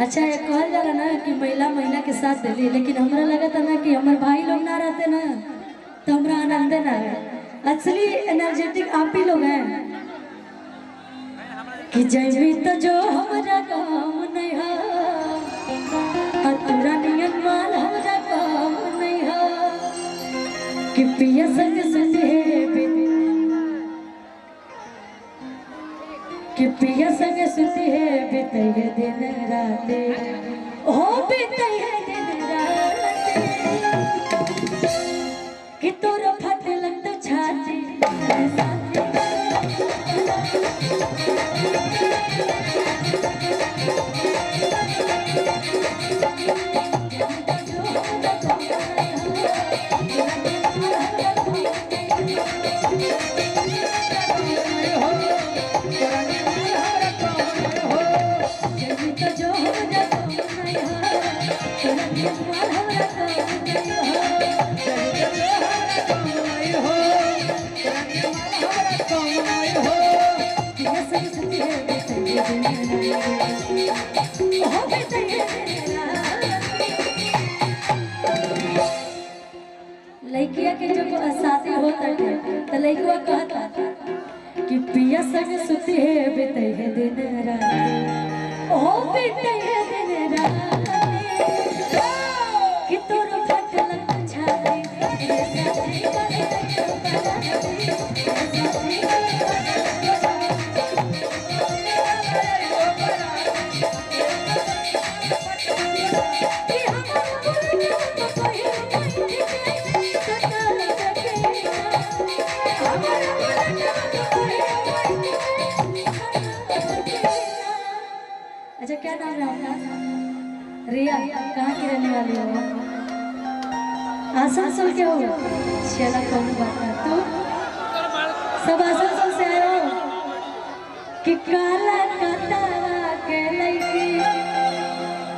अच्छा ये कहल जाला ना कि महिला महिला के साथ दिली, लेकिन हमरा लगा था ना कि हमारे भाई लोग ना रहते ना तो हमरा आनंद ना है। असली एनर्जेटिक आप ही लोग हैं कि जैवी तो जो हमरा काम नहीं है अतुरा नियन माल हमरा काम नहीं है कि पिया संग सुते कि पिया संग सुते बितैये दिन राते हो बितैये दिन राते कि तोर फटे लगता छाती लड़किया के जब शादी होता है तो लड़का कहता कि पिया संग सुते बिते दिन रात ओ बिते दिन रात कि तोर फट लग छाती अच्छा क्या नाम है आपका? रिया। कहाँ की रहने वाली हो? आसनसोल के हो? चला कौन बात है तू सब आसनसोल से आए हो कि काला कतारा के लड़की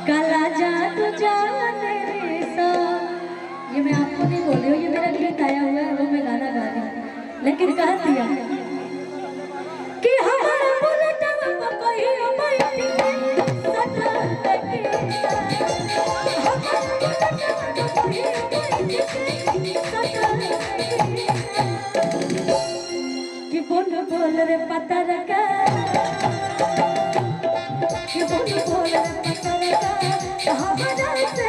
काला जादू जाने रे सा। ये मैं आपको नहीं बोल रही हूँ, ये मेरा गीत आया हुआ है, वो मैं गाना गा रही हूँ, लेकिन कह दिया कि हमारा बुलेट में कोई बैठी कि बोल बोल रे पता रखा कि बोल बोल रे पता रखा हमारा से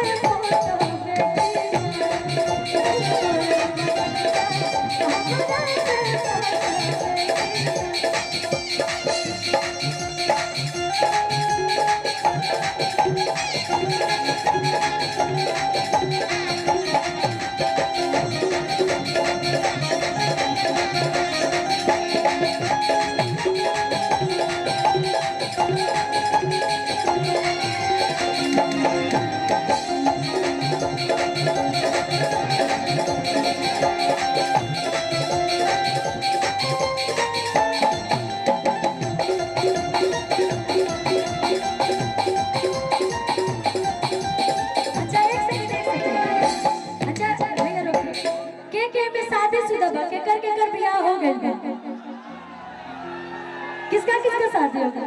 किसका किसका शादी होगा?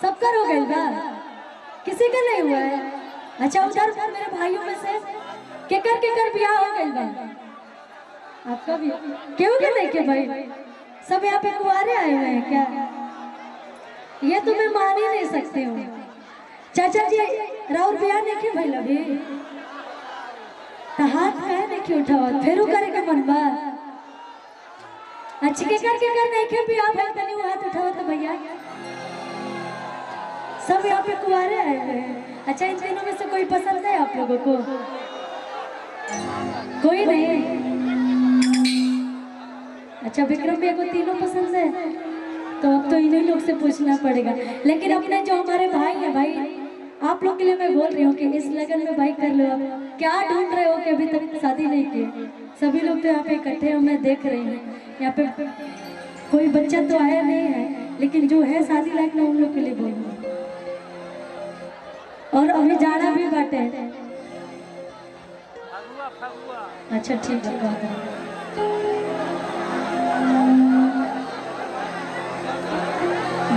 सबका हो गई बा, किसी का नहीं हुआ है। अच्छा उधर मेरे भाइयों में से केकर ब्याह हो गई बा? आपका भी क्यों के नहीं के भाई? सब यहाँ पे कुंवारे आए हुए हैं क्या? ये तो मैं मान ही नहीं सकती हूँ। चाचा जी राउर ब्याह नहीं के भाई लभी तो हाथ कहे नहीं क्यों उठावा फिर करे के मन बा। अच्छी के कर नहीं के भी आप तनी हाथ उठाओ तो भैया सब यहाँ पे कुंवारे आए हुए हैं। अच्छा इन तीनों में से कोई पसंद है आप लोगों को? कोई नहीं। अच्छा विक्रम भैया को तीनों पसंद है तो अब तो इन्हीं लोग से पूछना पड़ेगा। लेकिन अपने जो हमारे भाई हैं भाई आप लोग के लिए मैं बोल रही हूँ कि इस लगन में भाई कर लो। आप क्या ढूंढ रहे हो कि अभी तक शादी नहीं की? सभी लोग तो यहाँ पे इकट्ठे हैं, मैं देख रही हूँ यहाँ पे कोई बच्चा तो आया नहीं है, लेकिन जो है शादी लायक ना उन लोग के लिए बोलूँ। और अभी जाना भी बाटे। अच्छा ठीक है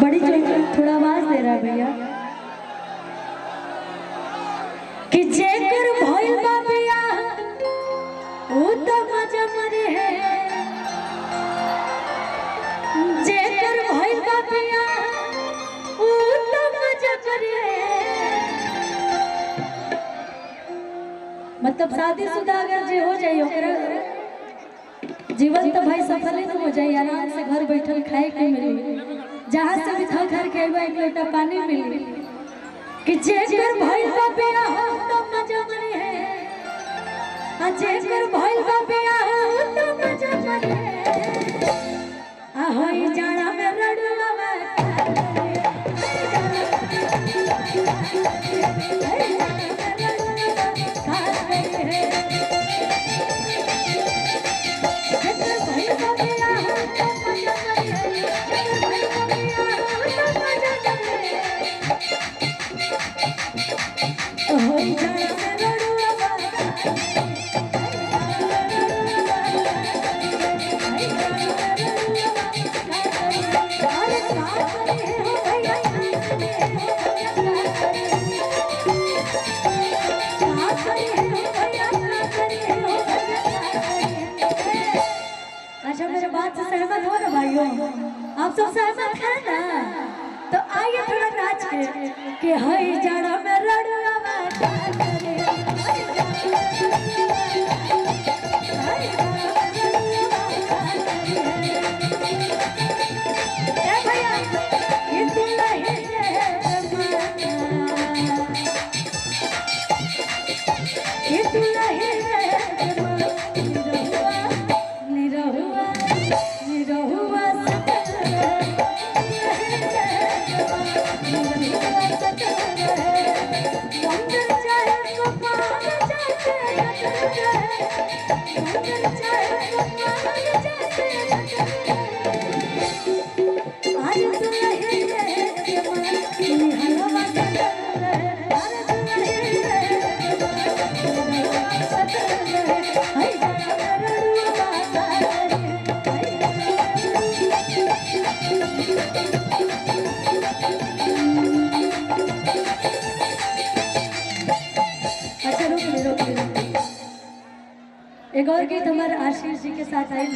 बड़ी थोड़ा आवाज दे रहा है भैया। कि जेकर भइल बा बियाह ऊ तो मजा मरे है, जेकर भइल बा बियाह ऊ तो मजा मरे है। मतलब शादीशुदा अगर जे हो जाए ओकरा जीवन तो भाई सफल ही हो जाए, आराम से घर बैठल खाए के मिले, जहाँ से भी थक हार के एक लोटा पानी मिले। कि जेकर भइल बा बियाह तो मजा मरे है, आ जेकर भइल बा बियाह तो मजा मरे है। आ होई जाड़ा में रड़ुआ सहमत हो ना भाइयों, आप सब सहमत हैं ना? तो आइए थोड़ा नाच के हई जड़ा में रड़ुआ भैया ये दुल्हन एक और गीत हमारे आशीष जी के साथ आई।